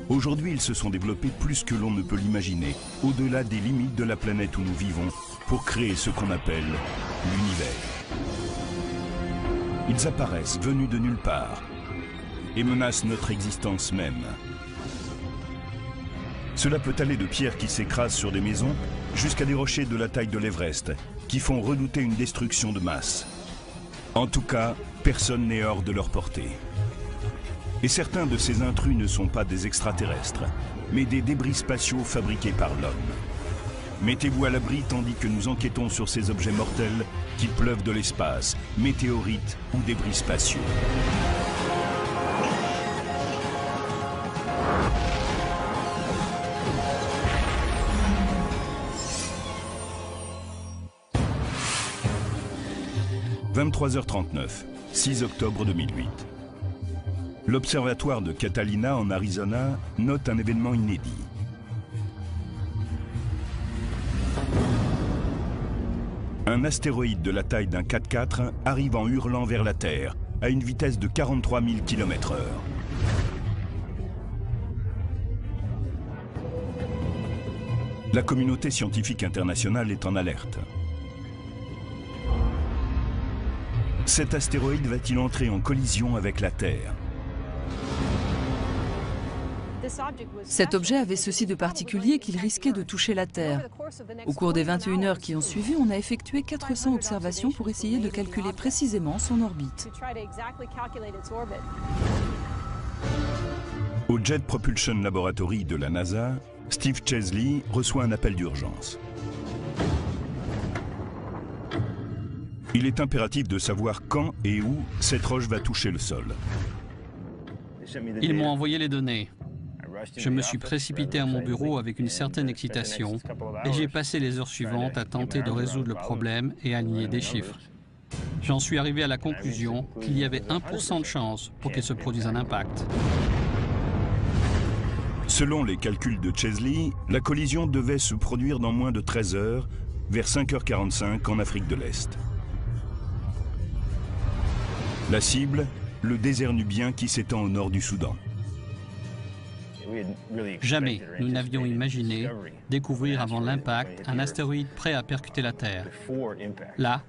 Aujourd'hui, ils se sont développés plus que l'on ne peut l'imaginer, au-delà des limites de la planète où nous vivons, pour créer ce qu'on appelle l'univers. Ils apparaissent venus de nulle part et menacent notre existence même. Cela peut aller de pierres qui s'écrasent sur des maisons jusqu'à des rochers de la taille de l'Everest qui font redouter une destruction de masse. En tout cas, personne n'est hors de leur portée. Et certains de ces intrus ne sont pas des extraterrestres, mais des débris spatiaux fabriqués par l'homme. Mettez-vous à l'abri tandis que nous enquêtons sur ces objets mortels qui pleuvent de l'espace, météorites ou débris spatiaux. « 23h39, 6 octobre 2008. L'observatoire de Catalina en Arizona note un événement inédit. Un astéroïde de la taille d'un 4x4 arrive en hurlant vers la Terre à une vitesse de 43 000 km/h. La communauté scientifique internationale est en alerte. Cet astéroïde va-t-il entrer en collision avec la Terre? Cet objet avait ceci de particulier qu'il risquait de toucher la Terre. Au cours des 21 heures qui ont suivi, on a effectué 400 observations pour essayer de calculer précisément son orbite. Au Jet Propulsion Laboratory de la NASA, Steve Chesley reçoit un appel d'urgence. Il est impératif de savoir quand et où cette roche va toucher le sol. Ils m'ont envoyé les données. Je me suis précipité à mon bureau avec une certaine excitation et j'ai passé les heures suivantes à tenter de résoudre le problème et aligner des chiffres. J'en suis arrivé à la conclusion qu'il y avait 1% de chance pour qu'il se produise un impact. Selon les calculs de Chesley, la collision devait se produire dans moins de 13 heures, vers 5h45 en Afrique de l'Est. La cible, le désert nubien qui s'étend au nord du Soudan. Jamais nous n'avions imaginé découvrir avant l'impact un astéroïde prêt à percuter la Terre. Là,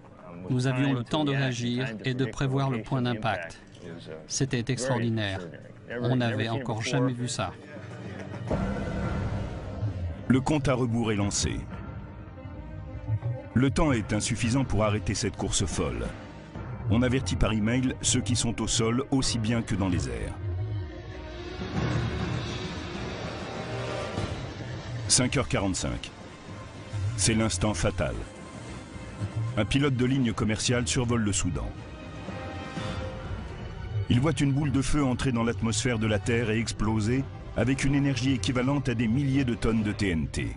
nous avions le temps de réagir et de prévoir le point d'impact. C'était extraordinaire. On n'avait encore jamais vu ça. Le compte à rebours est lancé. Le temps est insuffisant pour arrêter cette course folle. On avertit par email ceux qui sont au sol aussi bien que dans les airs. 5h45. C'est l'instant fatal. Un pilote de ligne commerciale survole le Soudan. Il voit une boule de feu entrer dans l'atmosphère de la Terre et exploser avec une énergie équivalente à des milliers de tonnes de TNT.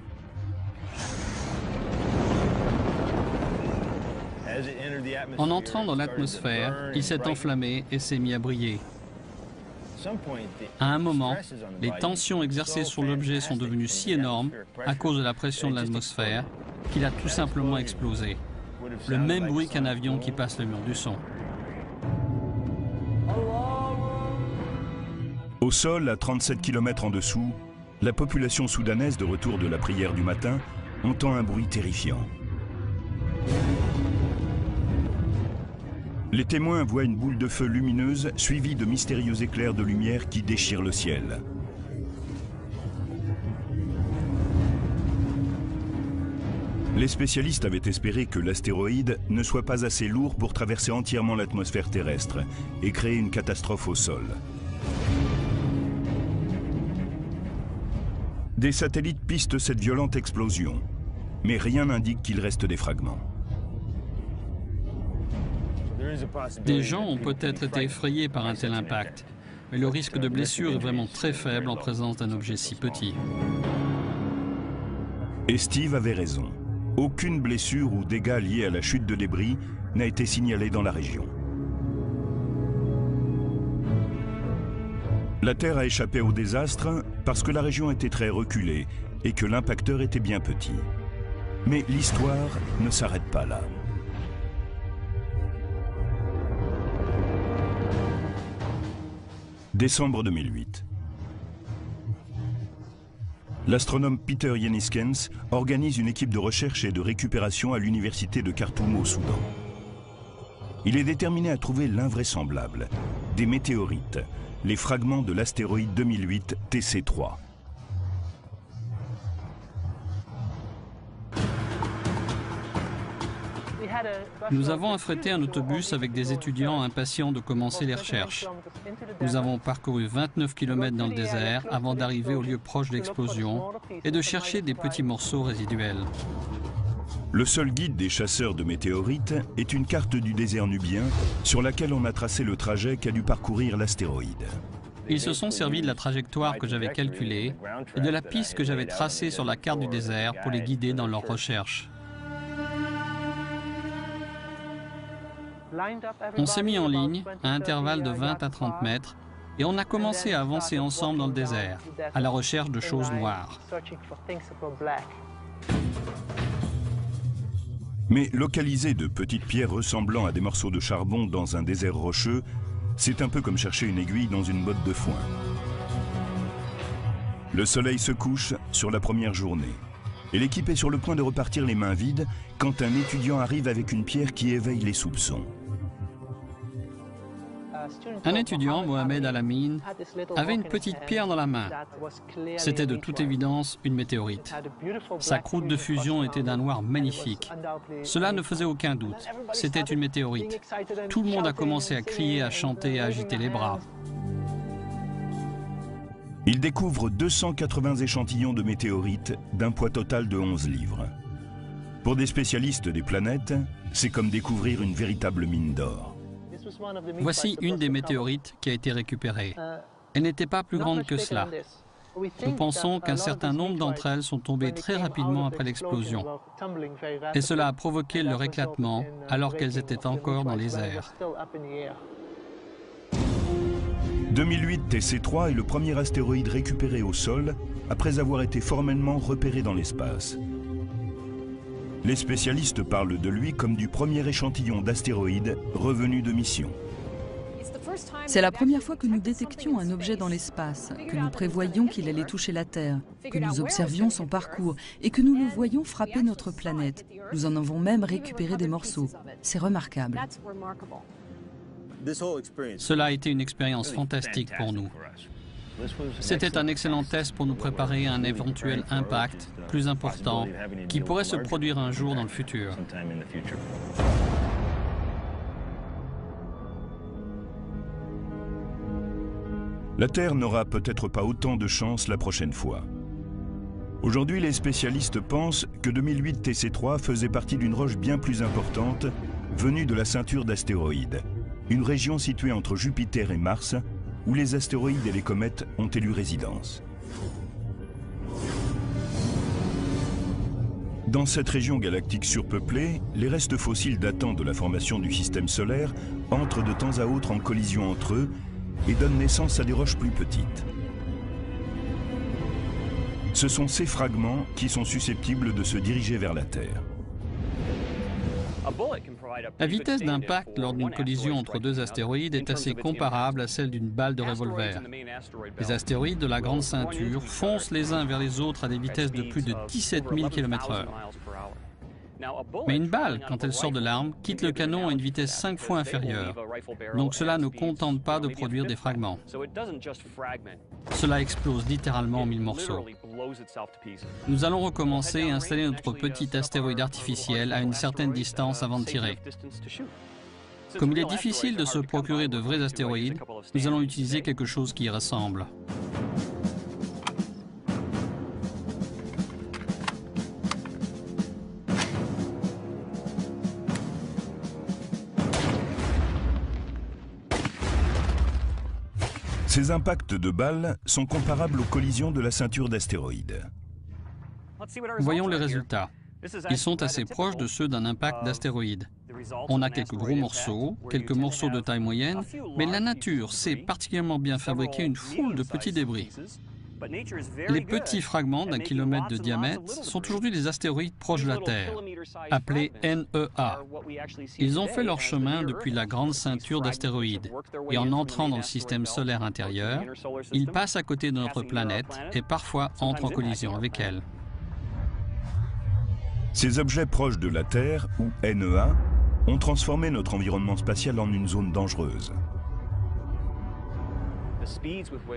En entrant dans l'atmosphère, il s'est enflammé et s'est mis à briller. À un moment, les tensions exercées sur l'objet sont devenues si énormes à cause de la pression de l'atmosphère qu'il a tout simplement explosé. Le même bruit qu'un avion qui passe le mur du son. Au sol, à 37 km en dessous, la population soudanaise de retour de la prière du matin entend un bruit terrifiant. Les témoins voient une boule de feu lumineuse suivie de mystérieux éclairs de lumière qui déchirent le ciel. Les spécialistes avaient espéré que l'astéroïde ne soit pas assez lourd pour traverser entièrement l'atmosphère terrestre et créer une catastrophe au sol. Des satellites pistent cette violente explosion, mais rien n'indique qu'il reste des fragments. Des gens ont peut-être été effrayés par un tel impact, mais le risque de blessure est vraiment très faible en présence d'un objet si petit. Et Steve avait raison. Aucune blessure ou dégâts liés à la chute de débris n'a été signalée dans la région. La Terre a échappé au désastre parce que la région était très reculée et que l'impacteur était bien petit. Mais l'histoire ne s'arrête pas là. Décembre 2008. L'astronome Peter Yenniskens organise une équipe de recherche et de récupération à l'université de Khartoum au Soudan. Il est déterminé à trouver l'invraisemblable, des météorites, les fragments de l'astéroïde 2008 TC3. Nous avons affrété un autobus avec des étudiants impatients de commencer les recherches. Nous avons parcouru 29 km dans le désert avant d'arriver au lieu proche de l'explosion et de chercher des petits morceaux résiduels. Le seul guide des chasseurs de météorites est une carte du désert nubien sur laquelle on a tracé le trajet qu'a dû parcourir l'astéroïde. Ils se sont servis de la trajectoire que j'avais calculée et de la piste que j'avais tracée sur la carte du désert pour les guider dans leurs recherches. On s'est mis en ligne à intervalles de 20 à 30 mètres et on a commencé à avancer ensemble dans le désert, à la recherche de choses noires. Mais localiser de petites pierres ressemblant à des morceaux de charbon dans un désert rocheux, c'est un peu comme chercher une aiguille dans une botte de foin. Le soleil se couche sur la première journée et l'équipe est sur le point de repartir les mains vides quand un étudiant arrive avec une pierre qui éveille les soupçons. Un étudiant, Mohamed Al-Amin, avait une petite pierre dans la main. C'était de toute évidence une météorite. Sa croûte de fusion était d'un noir magnifique. Cela ne faisait aucun doute. C'était une météorite. Tout le monde a commencé à crier, à chanter, à agiter les bras. Il découvre 280 échantillons de météorites d'un poids total de 11 livres. Pour des spécialistes des planètes, c'est comme découvrir une véritable mine d'or. Voici une des météorites qui a été récupérée. Elle n'était pas plus grande que cela. Nous pensons qu'un certain nombre d'entre elles sont tombées très rapidement après l'explosion. Et cela a provoqué leur éclatement alors qu'elles étaient encore dans les airs. 2008 TC3 est le premier astéroïde récupéré au sol après avoir été formellement repéré dans l'espace. Les spécialistes parlent de lui comme du premier échantillon d'astéroïdes revenu de mission. C'est la première fois que nous détections un objet dans l'espace, que nous prévoyions qu'il allait toucher la Terre, que nous observions son parcours et que nous le voyions frapper notre planète. Nous en avons même récupéré des morceaux. C'est remarquable. Cela a été une expérience fantastique pour nous. C'était un excellent test pour nous préparer à un éventuel impact plus important qui pourrait se produire un jour dans le futur. La Terre n'aura peut-être pas autant de chance la prochaine fois. Aujourd'hui, les spécialistes pensent que 2008 TC3 faisait partie d'une roche bien plus importante venue de la ceinture d'astéroïdes, une région située entre Jupiter et Mars, où les astéroïdes et les comètes ont élu résidence. Dans cette région galactique surpeuplée, les restes fossiles datant de la formation du système solaire entrent de temps à autre en collision entre eux et donnent naissance à des roches plus petites. Ce sont ces fragments qui sont susceptibles de se diriger vers la Terre. La vitesse d'impact lors d'une collision entre deux astéroïdes est assez comparable à celle d'une balle de revolver. Les astéroïdes de la grande ceinture foncent les uns vers les autres à des vitesses de plus de 17 000 km/h. Mais une balle, quand elle sort de l'arme, quitte le canon à une vitesse 5 fois inférieure. Donc cela ne contente pas de produire des fragments. Cela explose littéralement en 1000 morceaux. Nous allons recommencer et installer notre petit astéroïde artificiel à une certaine distance avant de tirer. Comme il est difficile de se procurer de vrais astéroïdes, nous allons utiliser quelque chose qui y ressemble. Ces impacts de balles sont comparables aux collisions de la ceinture d'astéroïdes. Voyons les résultats. Ils sont assez proches de ceux d'un impact d'astéroïde. On a quelques gros morceaux, quelques morceaux de taille moyenne, mais la nature sait particulièrement bien fabriquer une foule de petits débris. Les petits fragments d'1 kilomètre de diamètre sont aujourd'hui des astéroïdes proches de la Terre, appelés NEA. Ils ont fait leur chemin depuis la grande ceinture d'astéroïdes, et en entrant dans le système solaire intérieur, ils passent à côté de notre planète et parfois entrent en collision avec elle. Ces objets proches de la Terre, ou NEA, ont transformé notre environnement spatial en une zone dangereuse.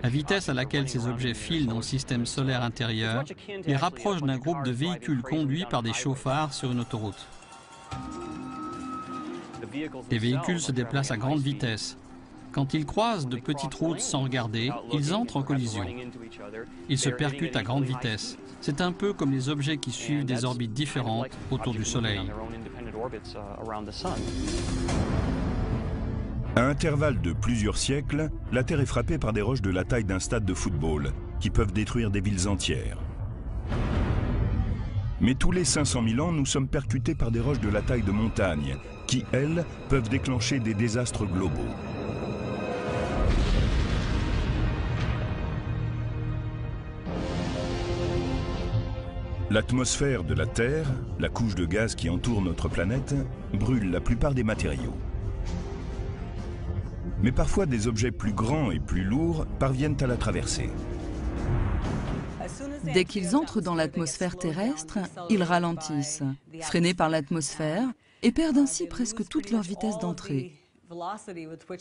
La vitesse à laquelle ces objets filent dans le système solaire intérieur les rapproche d'un groupe de véhicules conduits par des chauffards sur une autoroute. Les véhicules se déplacent à grande vitesse. Quand ils croisent de petites routes sans regarder, ils entrent en collision. Ils se percutent à grande vitesse. C'est un peu comme les objets qui suivent des orbites différentes autour du Soleil. À intervalles de plusieurs siècles, la Terre est frappée par des roches de la taille d'un stade de football, qui peuvent détruire des villes entières. Mais tous les 500 000 ans, nous sommes percutés par des roches de la taille de montagne, qui, elles, peuvent déclencher des désastres globaux. L'atmosphère de la Terre, la couche de gaz qui entoure notre planète, brûle la plupart des matériaux. Mais parfois, des objets plus grands et plus lourds parviennent à la traverser. Dès qu'ils entrent dans l'atmosphère terrestre, ils ralentissent, freinés par l'atmosphère, et perdent ainsi presque toute leur vitesse d'entrée.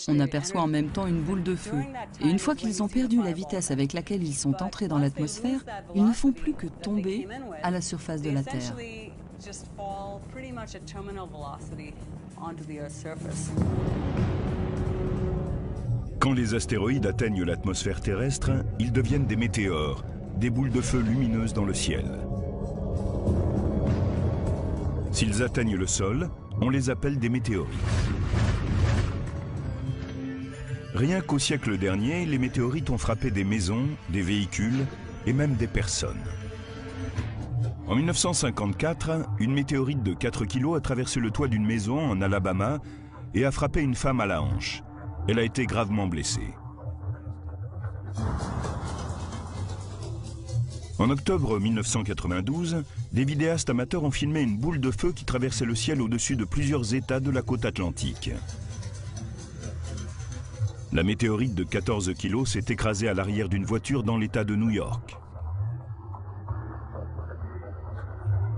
On aperçoit en même temps une boule de feu. Et une fois qu'ils ont perdu la vitesse avec laquelle ils sont entrés dans l'atmosphère, ils ne font plus que tomber à la surface de la Terre. Quand les astéroïdes atteignent l'atmosphère terrestre, ils deviennent des météores, des boules de feu lumineuses dans le ciel. S'ils atteignent le sol, on les appelle des météorites. Rien qu'au siècle dernier, les météorites ont frappé des maisons, des véhicules et même des personnes. En 1954, une météorite de 4 kg a traversé le toit d'une maison en Alabama et a frappé une femme à la hanche. Elle a été gravement blessée. En octobre 1992, des vidéastes amateurs ont filmé une boule de feu qui traversait le ciel au-dessus de plusieurs États de la côte atlantique. La météorite de 14 kg s'est écrasée à l'arrière d'une voiture dans l'État de New York.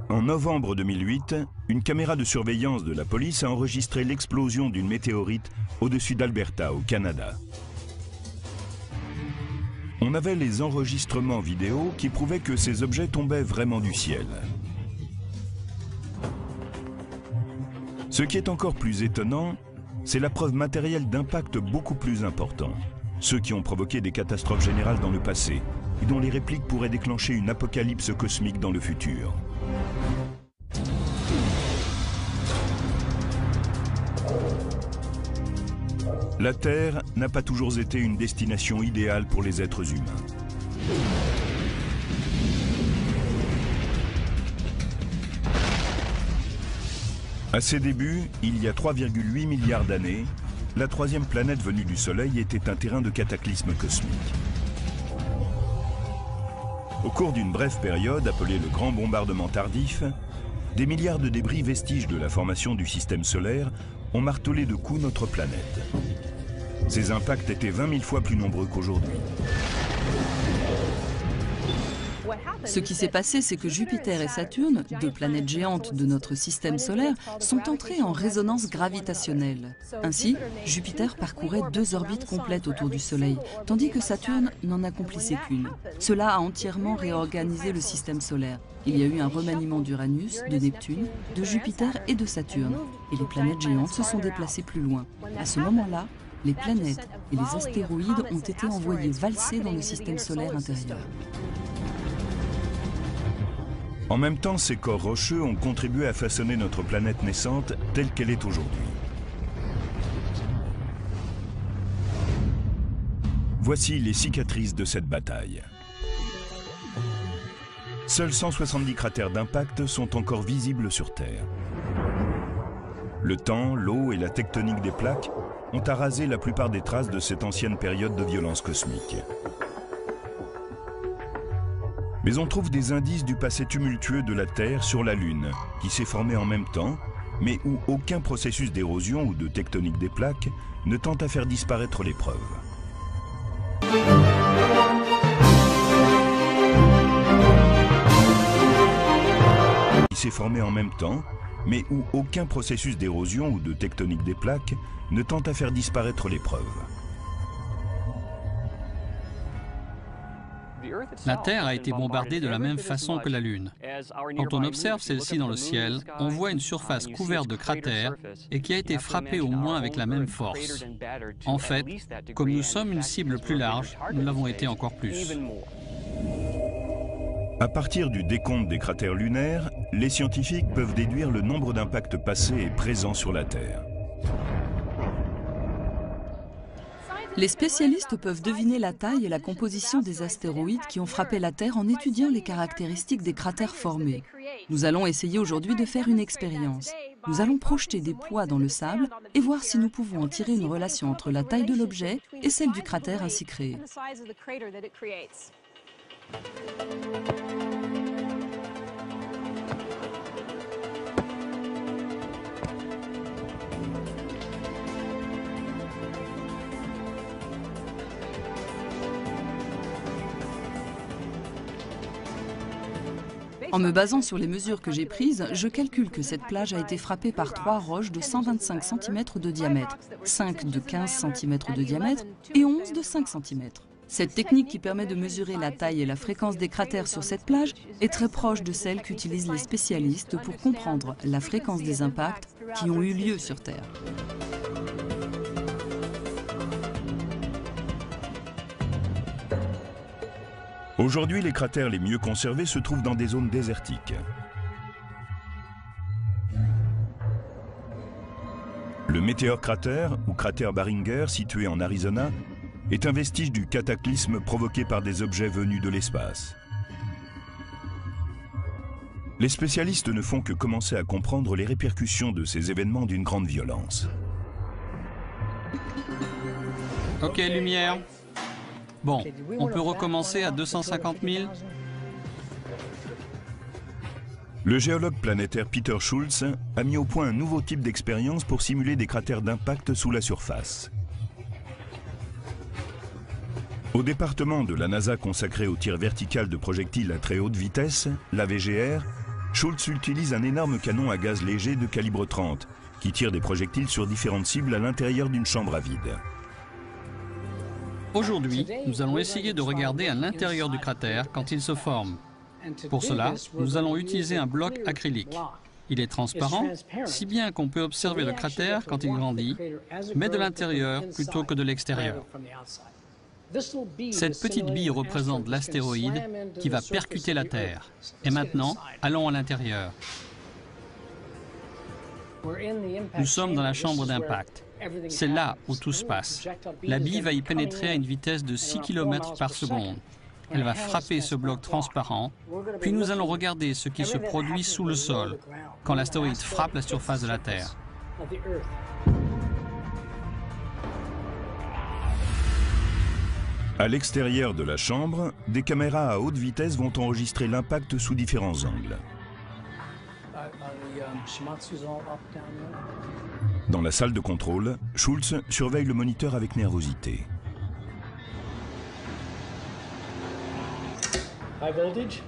En novembre 2008, une caméra de surveillance de la police a enregistré l'explosion d'une météorite au-dessus d'Alberta, au Canada. On avait les enregistrements vidéo qui prouvaient que ces objets tombaient vraiment du ciel. Ce qui est encore plus étonnant, c'est la preuve matérielle d'impact beaucoup plus important. Ceux qui ont provoqué des catastrophes générales dans le passé et dont les répliques pourraient déclencher une apocalypse cosmique dans le futur. La Terre n'a pas toujours été une destination idéale pour les êtres humains. À ses débuts, il y a 3,8 milliards d'années, la troisième planète venue du Soleil était un terrain de cataclysme cosmique. Au cours d'une brève période appelée le Grand Bombardement Tardif, des milliards de débris vestiges de la formation du système solaire ont martelé de coups notre planète. Ces impacts étaient 20 000 fois plus nombreux qu'aujourd'hui. Ce qui s'est passé, c'est que Jupiter et Saturne, deux planètes géantes de notre système solaire, sont entrées en résonance gravitationnelle. Ainsi, Jupiter parcourait 2 orbites complètes autour du Soleil, tandis que Saturne n'en accomplissait qu'une. Cela a entièrement réorganisé le système solaire. Il y a eu un remaniement d'Uranus, de Neptune, de Jupiter et de Saturne, et les planètes géantes se sont déplacées plus loin. À ce moment-là, les planètes et les astéroïdes ont été envoyés valser dans le système solaire intérieur. En même temps, ces corps rocheux ont contribué à façonner notre planète naissante telle qu'elle est aujourd'hui. Voici les cicatrices de cette bataille. Seuls 170 cratères d'impact sont encore visibles sur Terre. Le temps, l'eau et la tectonique des plaques ont arasé la plupart des traces de cette ancienne période de violence cosmique. Mais on trouve des indices du passé tumultueux de la Terre sur la Lune, qui s'est formée en même temps, mais où aucun processus d'érosion ou de tectonique des plaques ne tente à faire disparaître les preuves. Qui s'est formée en même temps, mais où aucun processus d'érosion ou de tectonique des plaques ne tente à faire disparaître les preuves. La Terre a été bombardée de la même façon que la Lune. Quand on observe celle-ci dans le ciel, on voit une surface couverte de cratères et qui a été frappée au moins avec la même force. En fait, comme nous sommes une cible plus large, nous l'avons été encore plus. À partir du décompte des cratères lunaires, les scientifiques peuvent déduire le nombre d'impacts passés et présents sur la Terre. Les spécialistes peuvent deviner la taille et la composition des astéroïdes qui ont frappé la Terre en étudiant les caractéristiques des cratères formés. Nous allons essayer aujourd'hui de faire une expérience. Nous allons projeter des poids dans le sable et voir si nous pouvons en tirer une relation entre la taille de l'objet et celle du cratère ainsi créé. En me basant sur les mesures que j'ai prises, je calcule que cette plage a été frappée par 3 roches de 125 cm de diamètre, 5 de 15 cm de diamètre et 11 de 5 cm. Cette technique qui permet de mesurer la taille et la fréquence des cratères sur cette plage est très proche de celle qu'utilisent les spécialistes pour comprendre la fréquence des impacts qui ont eu lieu sur Terre. Aujourd'hui, les cratères les mieux conservés se trouvent dans des zones désertiques. Le Meteor Crater, ou cratère Barringer, situé en Arizona, est un vestige du cataclysme provoqué par des objets venus de l'espace. Les spécialistes ne font que commencer à comprendre les répercussions de ces événements d'une grande violence. Ok, lumière. Bon, on peut recommencer à 250 000. Le géologue planétaire Peter Schultz a mis au point un nouveau type d'expérience pour simuler des cratères d'impact sous la surface. Au département de la NASA consacré au tir vertical de projectiles à très haute vitesse, la VGR, Schultz utilise un énorme canon à gaz léger de calibre 30 qui tire des projectiles sur différentes cibles à l'intérieur d'une chambre à vide. Aujourd'hui, nous allons essayer de regarder à l'intérieur du cratère quand il se forme. Pour cela, nous allons utiliser un bloc acrylique. Il est transparent, si bien qu'on peut observer le cratère quand il grandit, mais de l'intérieur plutôt que de l'extérieur. Cette petite bille représente l'astéroïde qui va percuter la Terre. Et maintenant, allons à l'intérieur. Nous sommes dans la chambre d'impact. C'est là où tout se passe. La bille va y pénétrer à une vitesse de 6 km par seconde. Elle va frapper ce bloc transparent, puis nous allons regarder ce qui se produit sous le sol quand l'astéroïde frappe la surface de la Terre. À l'extérieur de la chambre, des caméras à haute vitesse vont enregistrer l'impact sous différents angles. Dans la salle de contrôle, Schultz surveille le moniteur avec nervosité. High voltage.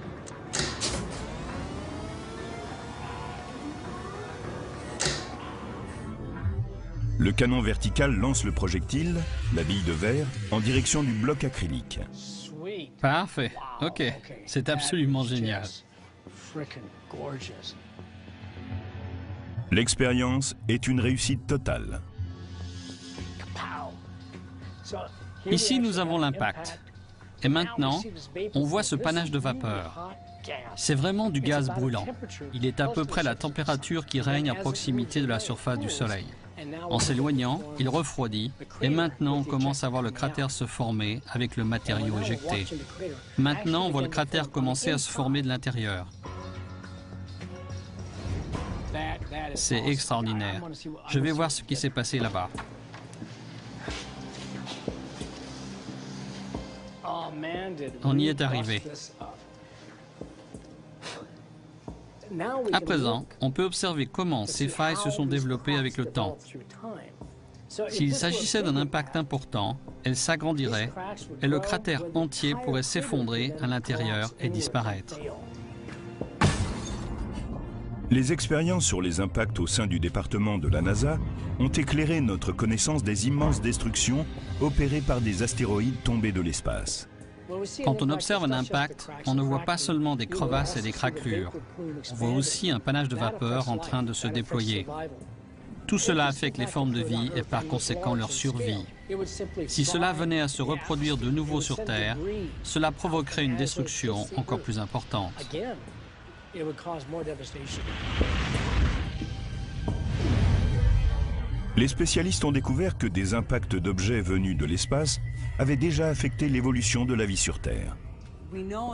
Le canon vertical lance le projectile, la bille de verre, en direction du bloc acrylique. Parfait. Ok. C'est absolument génial. L'expérience est une réussite totale. Ici, nous avons l'impact. Et maintenant, on voit ce panache de vapeur. C'est vraiment du gaz brûlant. Il est à peu près la température qui règne à proximité de la surface du Soleil. En s'éloignant, il refroidit et maintenant on commence à voir le cratère se former avec le matériau éjecté. Maintenant, on voit le cratère commencer à se former de l'intérieur. C'est extraordinaire. Je vais voir ce qui s'est passé là-bas. On y est arrivé. À présent, on peut observer comment ces failles se sont développées avec le temps. S'il s'agissait d'un impact important, elles s'agrandiraient et le cratère entier pourrait s'effondrer à l'intérieur et disparaître. Les expériences sur les impacts au sein du département de la NASA ont éclairé notre connaissance des immenses destructions opérées par des astéroïdes tombés de l'espace. Quand on observe un impact, on ne voit pas seulement des crevasses et des craquelures. On voit aussi un panache de vapeur en train de se déployer. Tout cela affecte les formes de vie et par conséquent leur survie. Si cela venait à se reproduire de nouveau sur Terre, cela provoquerait une destruction encore plus importante. Les spécialistes ont découvert que des impacts d'objets venus de l'espace avaient déjà affecté l'évolution de la vie sur Terre.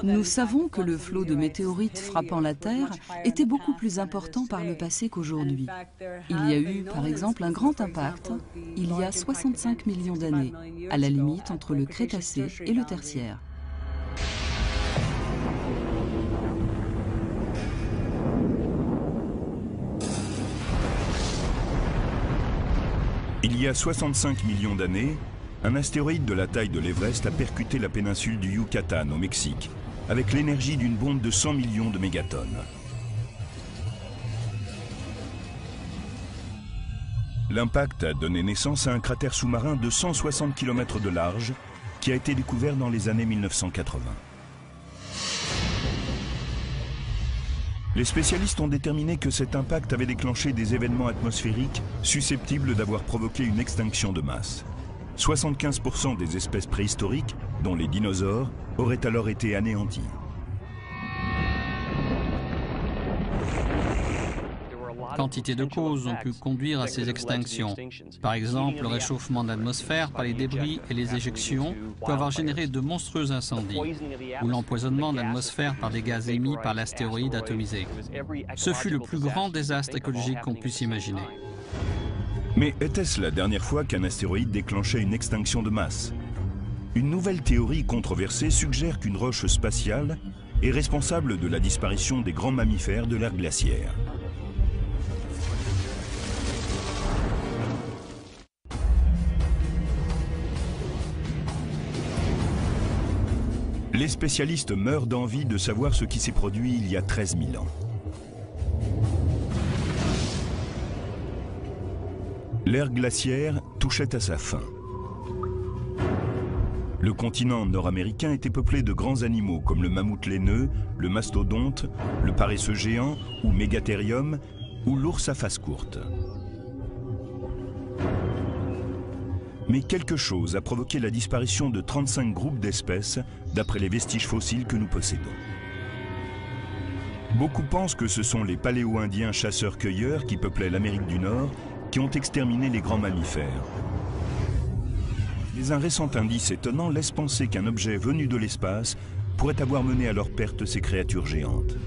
Nous savons que le flot de météorites frappant la Terre était beaucoup plus important par le passé qu'aujourd'hui. Il y a eu, par exemple, un grand impact il y a 65 millions d'années, à la limite entre le Crétacé et le Tertiaire. Il y a 65 millions d'années, un astéroïde de la taille de l'Everest a percuté la péninsule du Yucatan au Mexique, avec l'énergie d'une bombe de 100 millions de mégatonnes. L'impact a donné naissance à un cratère sous-marin de 160 km de large qui a été découvert dans les années 1980. Les spécialistes ont déterminé que cet impact avait déclenché des événements atmosphériques susceptibles d'avoir provoqué une extinction de masse. 75% des espèces préhistoriques, dont les dinosaures, auraient alors été anéanties. Quantité de causes ont pu conduire à ces extinctions. Par exemple, le réchauffement de l'atmosphère par les débris et les éjections peut avoir généré de monstrueux incendies, ou l'empoisonnement de l'atmosphère par des gaz émis par l'astéroïde atomisé. Ce fut le plus grand désastre écologique qu'on puisse imaginer. Mais était-ce la dernière fois qu'un astéroïde déclenchait une extinction de masse? Une nouvelle théorie controversée suggère qu'une roche spatiale est responsable de la disparition des grands mammifères de l'ère glaciaire. Les spécialistes meurent d'envie de savoir ce qui s'est produit il y a 13 000 ans. L'ère glaciaire touchait à sa fin. Le continent nord-américain était peuplé de grands animaux comme le mammouth laineux, le mastodonte, le paresseux géant ou Megatherium ou l'ours à face courte. Mais quelque chose a provoqué la disparition de 35 groupes d'espèces d'après les vestiges fossiles que nous possédons. Beaucoup pensent que ce sont les paléo-indiens chasseurs-cueilleurs qui peuplaient l'Amérique du Nord qui ont exterminé les grands mammifères. Mais un récent indice étonnant laisse penser qu'un objet venu de l'espace pourrait avoir mené à leur perte ces créatures géantes.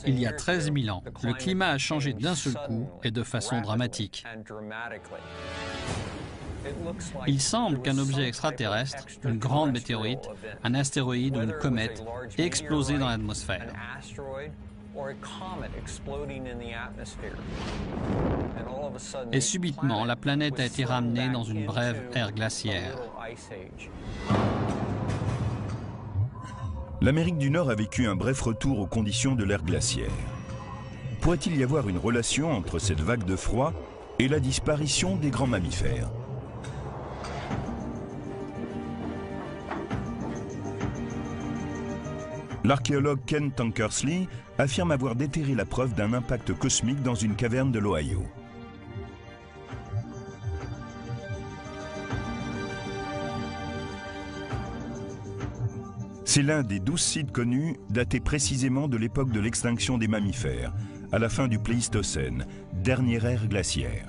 Il y a 13 000 ans, le climat a changé d'un seul coup et de façon dramatique. Il semble qu'un objet extraterrestre, une grande météorite, un astéroïde ou une comète, ait explosé dans l'atmosphère. Et subitement, la planète a été ramenée dans une brève ère glaciaire. L'Amérique du Nord a vécu un bref retour aux conditions de l'ère glaciaire. Pourrait-il y avoir une relation entre cette vague de froid et la disparition des grands mammifères? L'archéologue Ken Tankersley affirme avoir déterré la preuve d'un impact cosmique dans une caverne de l'Ohio. C'est l'un des 12 sites connus datés précisément de l'époque de l'extinction des mammifères, à la fin du Pléistocène, dernière ère glaciaire.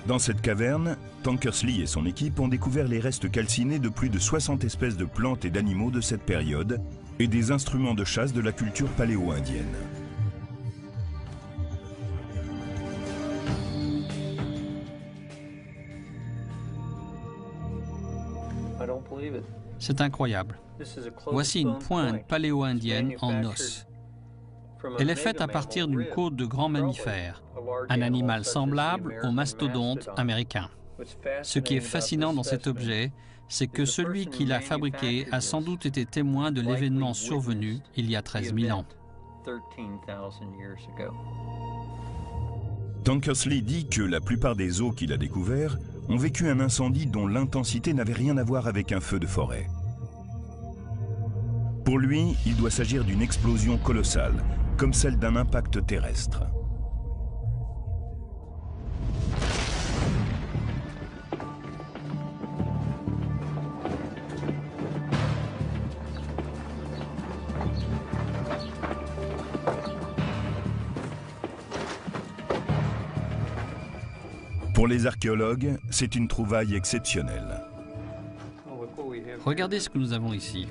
Dans cette caverne, Tankersley et son équipe ont découvert les restes calcinés de plus de 60 espèces de plantes et d'animaux de cette période et des instruments de chasse de la culture paléo-indienne. C'est incroyable. Voici une pointe paléo-indienne en os. Elle est faite à partir d'une côte de grands mammifères, un animal semblable au mastodonte américain. Ce qui est fascinant dans cet objet, c'est que celui qui l'a fabriqué a sans doute été témoin de l'événement survenu il y a 13 000 ans. Tankersley dit que la plupart des os qu'il a découverts ont vécu un incendie dont l'intensité n'avait rien à voir avec un feu de forêt. Pour lui, il doit s'agir d'une explosion colossale, comme celle d'un impact terrestre. Pour les archéologues, c'est une trouvaille exceptionnelle. Regardez ce que nous avons ici.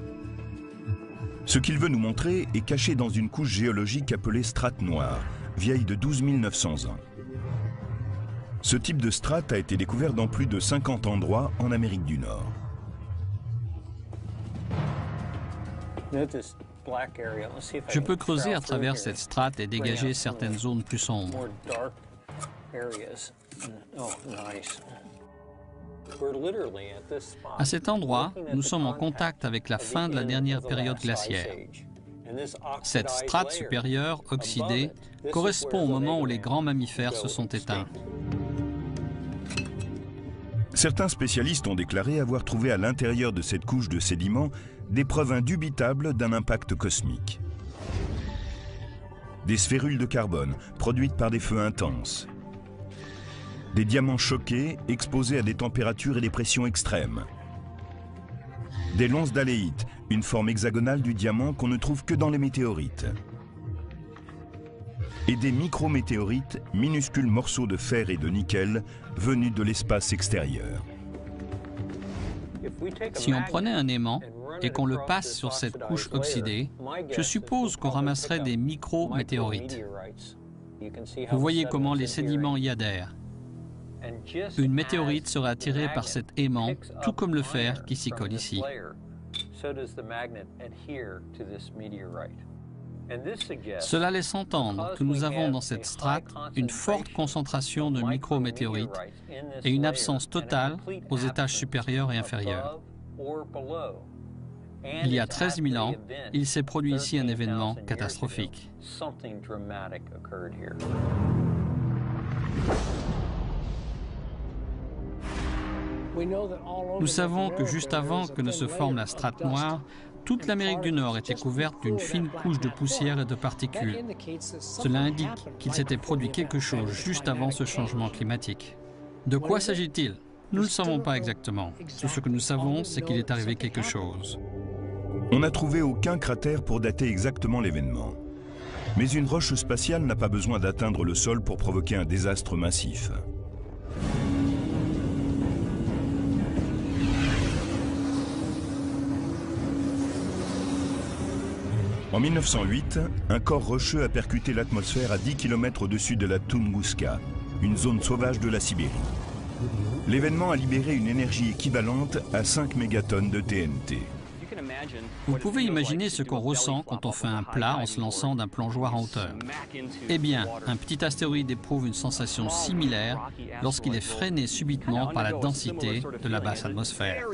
Ce qu'il veut nous montrer est caché dans une couche géologique appelée strate noire, vieille de 12 900 ans. Ce type de strate a été découvert dans plus de 50 endroits en Amérique du Nord. Je peux creuser à travers cette strate et dégager certaines zones plus sombres. À cet endroit, nous sommes en contact avec la fin de la dernière période glaciaire. Cette strate supérieure, oxydée, correspond au moment où les grands mammifères se sont éteints. Certains spécialistes ont déclaré avoir trouvé à l'intérieur de cette couche de sédiments des preuves indubitables d'un impact cosmique. Des sphérules de carbone produites par des feux intenses. Des diamants choqués exposés à des températures et des pressions extrêmes. Des lonces d'aléite, une forme hexagonale du diamant qu'on ne trouve que dans les météorites. Et des micrométéorites, minuscules morceaux de fer et de nickel venus de l'espace extérieur. Si on prenait un aimant et qu'on le passe sur cette couche oxydée, je suppose qu'on ramasserait des micrométéorites. Vous voyez comment les sédiments y adhèrent. Une météorite serait attirée par cet aimant, tout comme le fer qui s'y colle ici. Cela laisse entendre que nous avons dans cette strate une forte concentration de micrométéorites et une absence totale aux étages supérieurs et inférieurs. Il y a 13 000 ans, il s'est produit ici un événement catastrophique. Nous savons que juste avant que ne se forme la strate noire, toute l'Amérique du Nord était couverte d'une fine couche de poussière et de particules. Cela indique qu'il s'était produit quelque chose juste avant ce changement climatique. De quoi s'agit-il? Nous ne le savons pas exactement. Tout ce que nous savons, c'est qu'il est arrivé quelque chose. On n'a trouvé aucun cratère pour dater exactement l'événement. Mais une roche spatiale n'a pas besoin d'atteindre le sol pour provoquer un désastre massif. En 1908, un corps rocheux a percuté l'atmosphère à 10 km au-dessus de la Tunguska, une zone sauvage de la Sibérie. L'événement a libéré une énergie équivalente à 5 mégatonnes de TNT. Vous pouvez imaginer ce qu'on ressent quand on fait un plat en se lançant d'un plongeoir en hauteur. Eh bien, un petit astéroïde éprouve une sensation similaire lorsqu'il est freiné subitement par la densité de la basse atmosphère.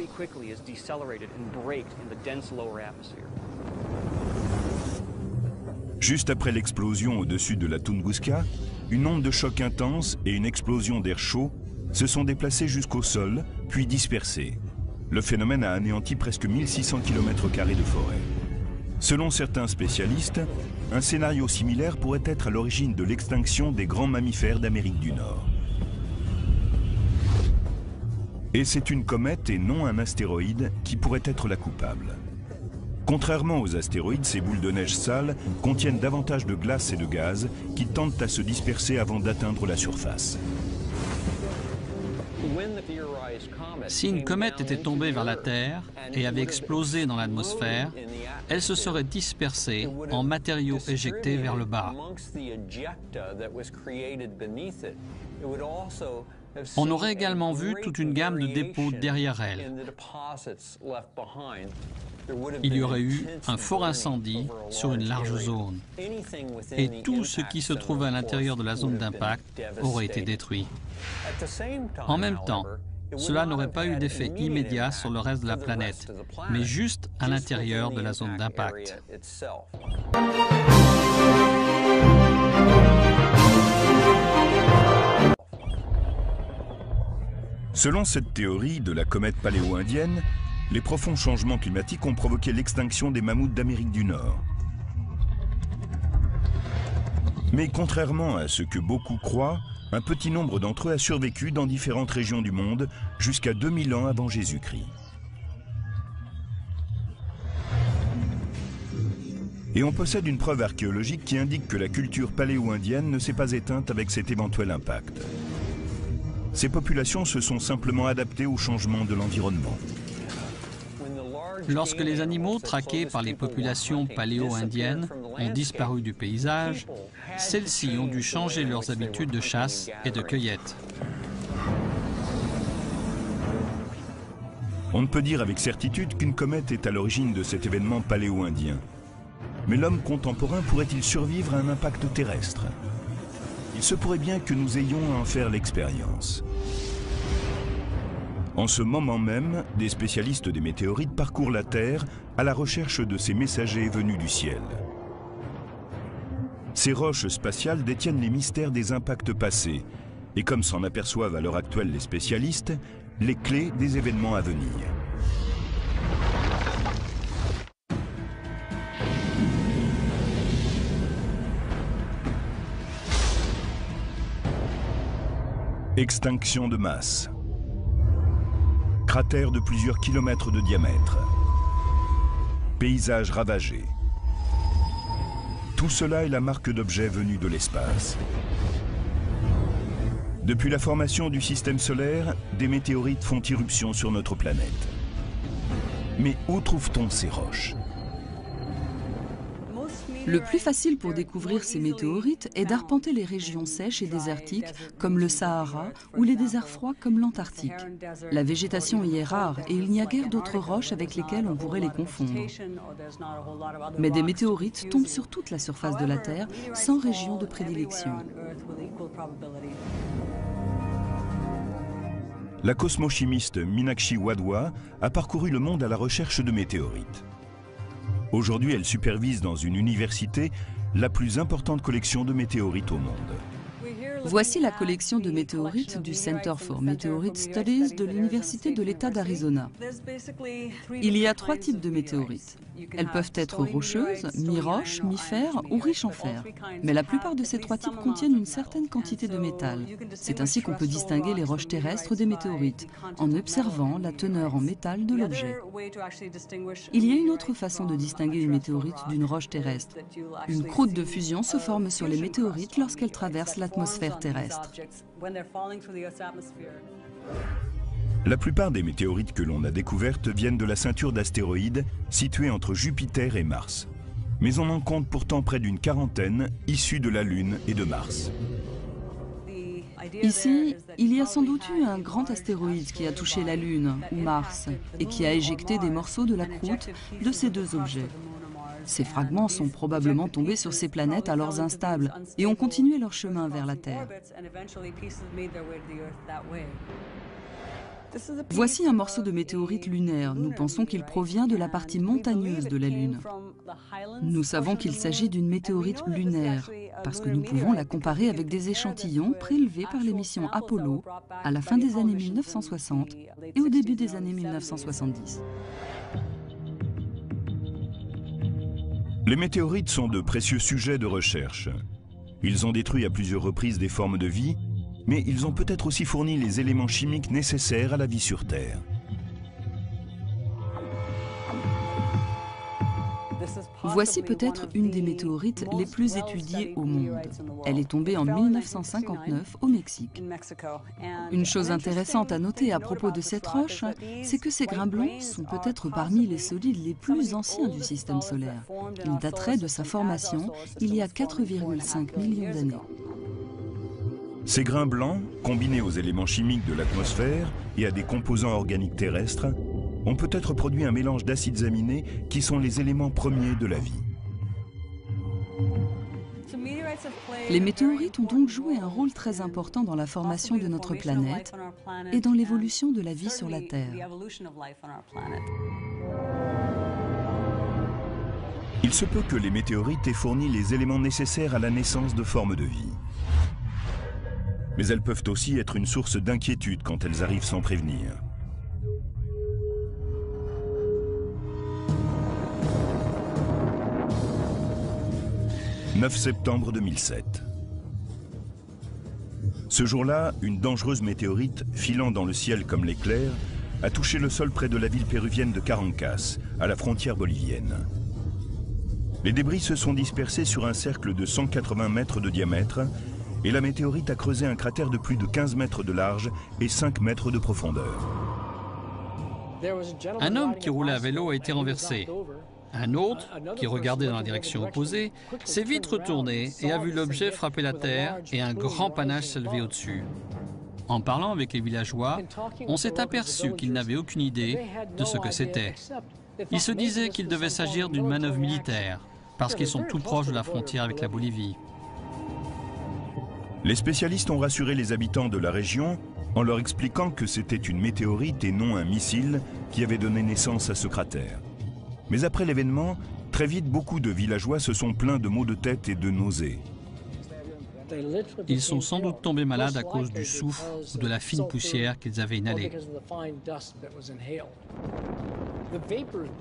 Juste après l'explosion au-dessus de la Tunguska, une onde de choc intense et une explosion d'air chaud se sont déplacées jusqu'au sol, puis dispersées. Le phénomène a anéanti presque 1600 km² de forêt. Selon certains spécialistes, un scénario similaire pourrait être à l'origine de l'extinction des grands mammifères d'Amérique du Nord. Et c'est une comète et non un astéroïde qui pourrait être la coupable. Contrairement aux astéroïdes, ces boules de neige sales contiennent davantage de glace et de gaz qui tendent à se disperser avant d'atteindre la surface. Si une comète était tombée vers la Terre et avait explosé dans l'atmosphère, elle se serait dispersée en matériaux éjectés vers le bas. On aurait également vu toute une gamme de dépôts derrière elles. Il y aurait eu un fort incendie sur une large zone. Et tout ce qui se trouvait à l'intérieur de la zone d'impact aurait été détruit. En même temps, cela n'aurait pas eu d'effet immédiat sur le reste de la planète, mais juste à l'intérieur de la zone d'impact. Selon cette théorie de la comète paléo-indienne, les profonds changements climatiques ont provoqué l'extinction des mammouths d'Amérique du Nord. Mais contrairement à ce que beaucoup croient, un petit nombre d'entre eux a survécu dans différentes régions du monde jusqu'à 2000 ans avant Jésus-Christ. Et on possède une preuve archéologique qui indique que la culture paléo-indienne ne s'est pas éteinte avec cet éventuel impact. Ces populations se sont simplement adaptées au changement de l'environnement. Lorsque les animaux traqués par les populations paléo-indiennes ont disparu du paysage, celles-ci ont dû changer leurs habitudes de chasse et de cueillette. On ne peut dire avec certitude qu'une comète est à l'origine de cet événement paléo-indien. Mais l'homme contemporain pourrait-il survivre à un impact terrestre? Il se pourrait bien que nous ayons à en faire l'expérience. En ce moment même, des spécialistes des météorites parcourent la Terre à la recherche de ces messagers venus du ciel. Ces roches spatiales détiennent les mystères des impacts passés et, comme s'en aperçoivent à l'heure actuelle les spécialistes, les clés des événements à venir. Extinction de masse. Cratère de plusieurs kilomètres de diamètre. Paysage ravagé. Tout cela est la marque d'objets venus de l'espace. Depuis la formation du système solaire, des météorites font irruption sur notre planète. Mais où trouve-t-on ces roches? Le plus facile pour découvrir ces météorites est d'arpenter les régions sèches et désertiques comme le Sahara ou les déserts froids comme l'Antarctique. La végétation y est rare et il n'y a guère d'autres roches avec lesquelles on pourrait les confondre. Mais des météorites tombent sur toute la surface de la Terre sans région de prédilection. La cosmochimiste Meenakshi Wadhwa a parcouru le monde à la recherche de météorites. Aujourd'hui, elle supervise dans une université la plus importante collection de météorites au monde. Voici la collection de météorites du Center for Meteorite Studies de l'Université de l'État d'Arizona. Il y a 3 types de météorites. Elles peuvent être rocheuses, mi-roches, mi-fer ou riches en fer. Mais la plupart de ces 3 types contiennent une certaine quantité de métal. C'est ainsi qu'on peut distinguer les roches terrestres des météorites, en observant la teneur en métal de l'objet. Il y a une autre façon de distinguer une météorite d'une roche terrestre. Une croûte de fusion se forme sur les météorites lorsqu'elles traversent l'atmosphère terrestre. La plupart des météorites que l'on a découvertes viennent de la ceinture d'astéroïdes située entre Jupiter et Mars. Mais on en compte pourtant près d'une quarantaine issues de la Lune et de Mars. Ici, il y a sans doute eu un grand astéroïde qui a touché la Lune ou Mars et qui a éjecté des morceaux de la croûte de ces 2 objets. Ces fragments sont probablement tombés sur ces planètes alors instables et ont continué leur chemin vers la Terre. Voici un morceau de météorite lunaire. Nous pensons qu'il provient de la partie montagneuse de la Lune. Nous savons qu'il s'agit d'une météorite lunaire parce que nous pouvons la comparer avec des échantillons prélevés par les missions Apollo à la fin des années 1960 et au début des années 1970. Les météorites sont de précieux sujets de recherche. Ils ont détruit à plusieurs reprises des formes de vie, mais ils ont peut-être aussi fourni les éléments chimiques nécessaires à la vie sur Terre. Voici peut-être une des météorites les plus étudiées au monde. Elle est tombée en 1959 au Mexique. Une chose intéressante à noter à propos de cette roche, c'est que ces grains blancs sont peut-être parmi les solides les plus anciens du système solaire. Ils dateraient de sa formation il y a 4,5 millions d'années. Ces grains blancs, combinés aux éléments chimiques de l'atmosphère et à des composants organiques terrestres, ont peut-être produit un mélange d'acides aminés qui sont les éléments premiers de la vie. Les météorites ont donc joué un rôle très important dans la formation de notre planète et dans l'évolution de la vie sur la Terre. Il se peut que les météorites aient fourni les éléments nécessaires à la naissance de formes de vie. Mais elles peuvent aussi être une source d'inquiétude quand elles arrivent sans prévenir. « 9 septembre 2007. Ce jour-là, une dangereuse météorite, filant dans le ciel comme l'éclair, a touché le sol près de la ville péruvienne de Carancas, à la frontière bolivienne. Les débris se sont dispersés sur un cercle de 180 mètres de diamètre et la météorite a creusé un cratère de plus de 15 mètres de large et 5 mètres de profondeur. Un homme qui roulait à vélo a été renversé. Un autre, qui regardait dans la direction opposée, s'est vite retourné et a vu l'objet frapper la terre et un grand panache s'élever au-dessus. En parlant avec les villageois, on s'est aperçu qu'ils n'avaient aucune idée de ce que c'était. Ils se disaient qu'il devait s'agir d'une manœuvre militaire, parce qu'ils sont tout proches de la frontière avec la Bolivie. Les spécialistes ont rassuré les habitants de la région en leur expliquant que c'était une météorite et non un missile qui avait donné naissance à ce cratère. Mais après l'événement, très vite, beaucoup de villageois se sont plaints de maux de tête et de nausées. Ils sont sans doute tombés malades à cause du soufre ou de la fine poussière qu'ils avaient inhalée.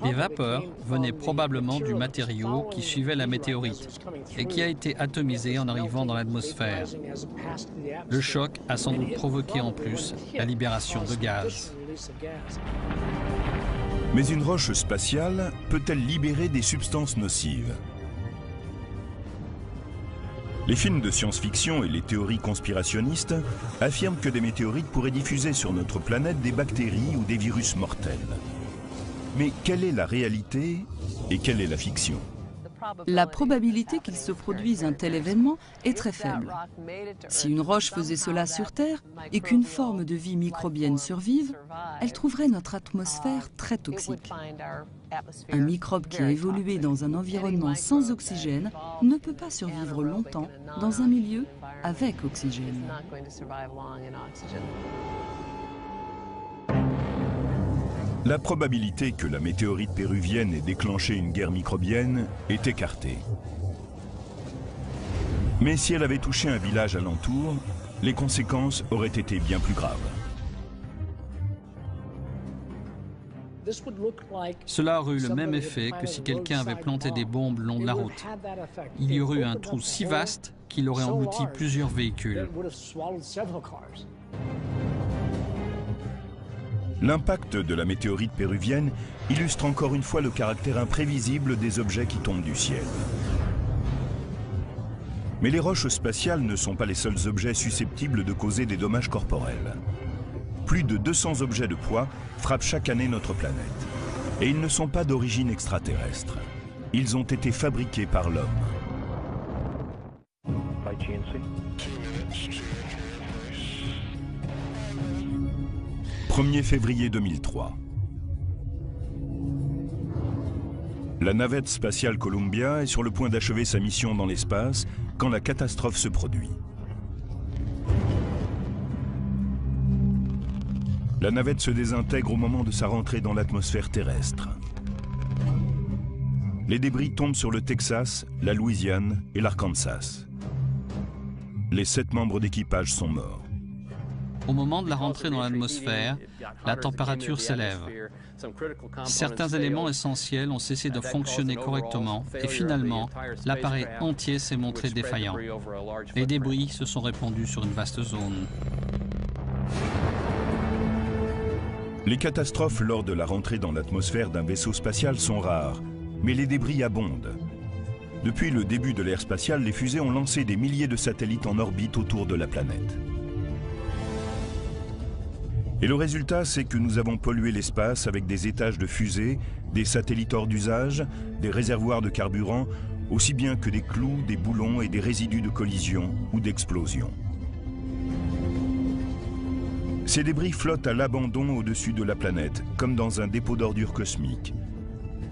Les vapeurs venaient probablement du matériau qui suivait la météorite et qui a été atomisé en arrivant dans l'atmosphère. Le choc a sans doute provoqué en plus la libération de gaz. Mais une roche spatiale peut-elle libérer des substances nocives? Les films de science-fiction et les théories conspirationnistes affirment que des météorites pourraient diffuser sur notre planète des bactéries ou des virus mortels. Mais quelle est la réalité et quelle est la fiction? La probabilité qu'il se produise un tel événement est très faible. Si une roche faisait cela sur Terre et qu'une forme de vie microbienne survive, elle trouverait notre atmosphère très toxique. Un microbe qui a évolué dans un environnement sans oxygène ne peut pas survivre longtemps dans un milieu avec oxygène. La probabilité que la météorite péruvienne ait déclenché une guerre microbienne est écartée. Mais si elle avait touché un village alentour, les conséquences auraient été bien plus graves. Cela aurait eu le même effet que si quelqu'un avait planté des bombes le long de la route. Il y aurait eu un trou si vaste qu'il aurait englouti plusieurs véhicules. L'impact de la météorite péruvienne illustre encore une fois le caractère imprévisible des objets qui tombent du ciel. Mais les roches spatiales ne sont pas les seuls objets susceptibles de causer des dommages corporels. Plus de 200 objets de poids frappent chaque année notre planète. Et ils ne sont pas d'origine extraterrestre. Ils ont été fabriqués par l'homme. 1er février 2003. La navette spatiale Columbia est sur le point d'achever sa mission dans l'espace quand la catastrophe se produit. La navette se désintègre au moment de sa rentrée dans l'atmosphère terrestre. Les débris tombent sur le Texas, la Louisiane et l'Arkansas. Les 7 membres d'équipage sont morts. Au moment de la rentrée dans l'atmosphère, la température s'élève. Certains éléments essentiels ont cessé de fonctionner correctement et finalement, l'appareil entier s'est montré défaillant. Les débris se sont répandus sur une vaste zone. Les catastrophes lors de la rentrée dans l'atmosphère d'un vaisseau spatial sont rares, mais les débris abondent. Depuis le début de l'ère spatiale, les fusées ont lancé des milliers de satellites en orbite autour de la planète. Et le résultat, c'est que nous avons pollué l'espace avec des étages de fusées, des satellites hors d'usage, des réservoirs de carburant, aussi bien que des clous, des boulons et des résidus de collision ou d'explosion. Ces débris flottent à l'abandon au-dessus de la planète, comme dans un dépôt d'ordures cosmique.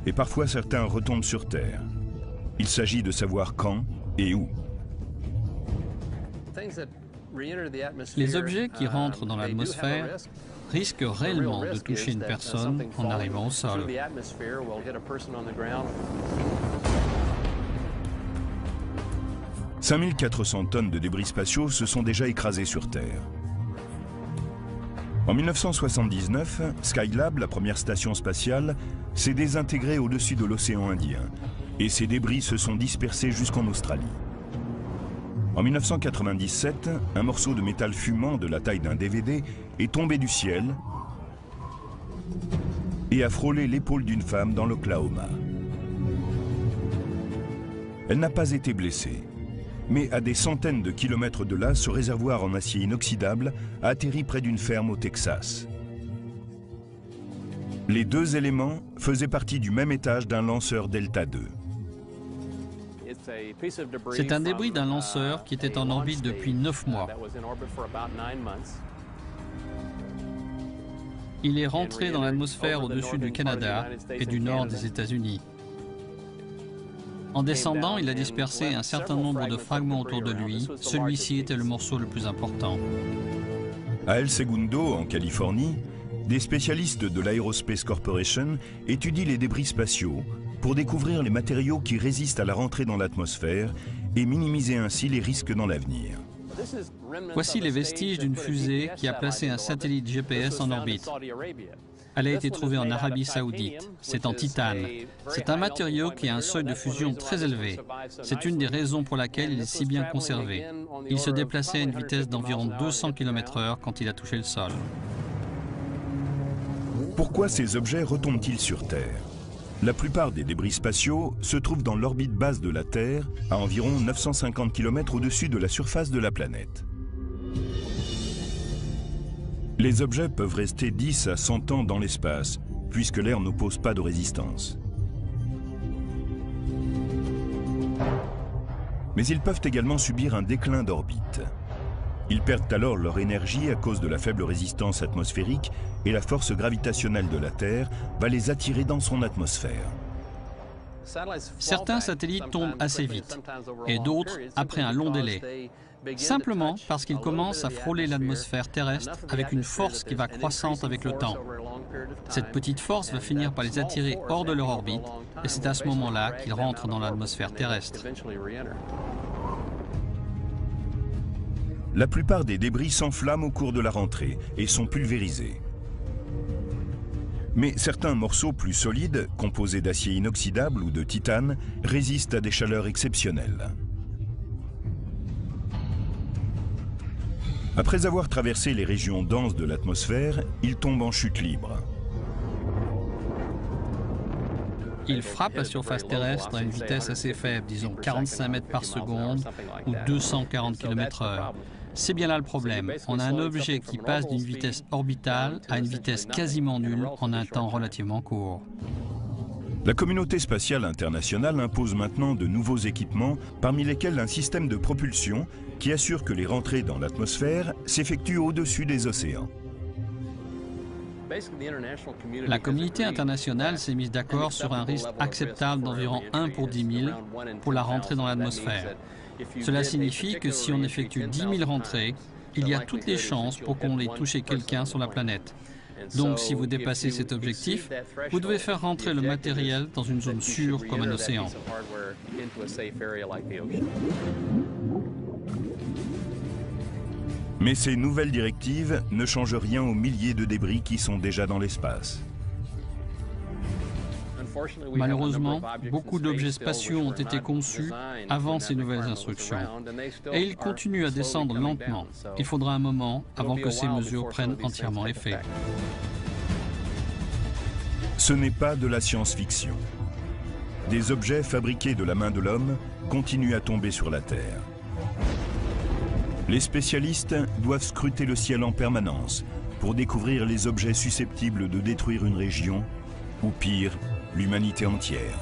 Et parfois certains retombent sur Terre. Il s'agit de savoir quand et où. Les objets qui rentrent dans l'atmosphère risquent réellement de toucher une personne en arrivant au sol. 5400 tonnes de débris spatiaux se sont déjà écrasées sur Terre. En 1979, Skylab, la première station spatiale, s'est désintégrée au-dessus de l'océan Indien et ces débris se sont dispersés jusqu'en Australie. En 1997, un morceau de métal fumant de la taille d'un DVD est tombé du ciel et a frôlé l'épaule d'une femme dans l'Oklahoma. Elle n'a pas été blessée, mais à des centaines de kilomètres de là, ce réservoir en acier inoxydable a atterri près d'une ferme au Texas. Les deux éléments faisaient partie du même étage d'un lanceur Delta II. C'est un débris d'un lanceur qui était en orbite depuis 9 mois. Il est rentré dans l'atmosphère au-dessus du Canada et du nord des États-Unis. En descendant, il a dispersé un certain nombre de fragments autour de lui. Celui-ci était le morceau le plus important. À El Segundo, en Californie, des spécialistes de l'Aerospace Corporation étudient les débris spatiaux pour découvrir les matériaux qui résistent à la rentrée dans l'atmosphère et minimiser ainsi les risques dans l'avenir. Voici les vestiges d'une fusée qui a placé un satellite GPS en orbite. Elle a été trouvée en Arabie Saoudite. C'est en titane. C'est un matériau qui a un seuil de fusion très élevé. C'est une des raisons pour laquelle il est si bien conservé. Il se déplaçait à une vitesse d'environ 200 km/h quand il a touché le sol. Pourquoi ces objets retombent-ils sur Terre? La plupart des débris spatiaux se trouvent dans l'orbite basse de la Terre, à environ 950 km au-dessus de la surface de la planète. Les objets peuvent rester 10 à 100 ans dans l'espace, puisque l'air n'oppose pas de résistance. Mais ils peuvent également subir un déclin d'orbite. Ils perdent alors leur énergie à cause de la faible résistance atmosphérique et la force gravitationnelle de la Terre va les attirer dans son atmosphère. Certains satellites tombent assez vite et d'autres après un long délai, simplement parce qu'ils commencent à frôler l'atmosphère terrestre avec une force qui va croissante avec le temps. Cette petite force va finir par les attirer hors de leur orbite et c'est à ce moment-là qu'ils rentrent dans l'atmosphère terrestre. La plupart des débris s'enflamment au cours de la rentrée et sont pulvérisés. Mais certains morceaux plus solides, composés d'acier inoxydable ou de titane, résistent à des chaleurs exceptionnelles. Après avoir traversé les régions denses de l'atmosphère, ils tombent en chute libre. Ils frappent la surface terrestre à une vitesse assez faible, disons 45 mètres par seconde ou 240 km/h. C'est bien là le problème. On a un objet qui passe d'une vitesse orbitale à une vitesse quasiment nulle en un temps relativement court. La communauté spatiale internationale impose maintenant de nouveaux équipements, parmi lesquels un système de propulsion qui assure que les rentrées dans l'atmosphère s'effectuent au-dessus des océans. La communauté internationale s'est mise d'accord sur un risque acceptable d'environ 1 pour 10 000 pour la rentrée dans l'atmosphère. Cela signifie que si on effectue 10 000 rentrées, il y a toutes les chances pour qu'on ait touché quelqu'un sur la planète. Donc si vous dépassez cet objectif, vous devez faire rentrer le matériel dans une zone sûre comme un océan. Mais ces nouvelles directives ne changent rien aux milliers de débris qui sont déjà dans l'espace. Malheureusement, beaucoup d'objets spatiaux ont été conçus avant ces nouvelles instructions et ils continuent à descendre lentement. Il faudra un moment avant que ces mesures prennent entièrement effet. Ce n'est pas de la science-fiction. Des objets fabriqués de la main de l'homme continuent à tomber sur la Terre. Les spécialistes doivent scruter le ciel en permanence pour découvrir les objets susceptibles de détruire une région ou pire, l'humanité entière.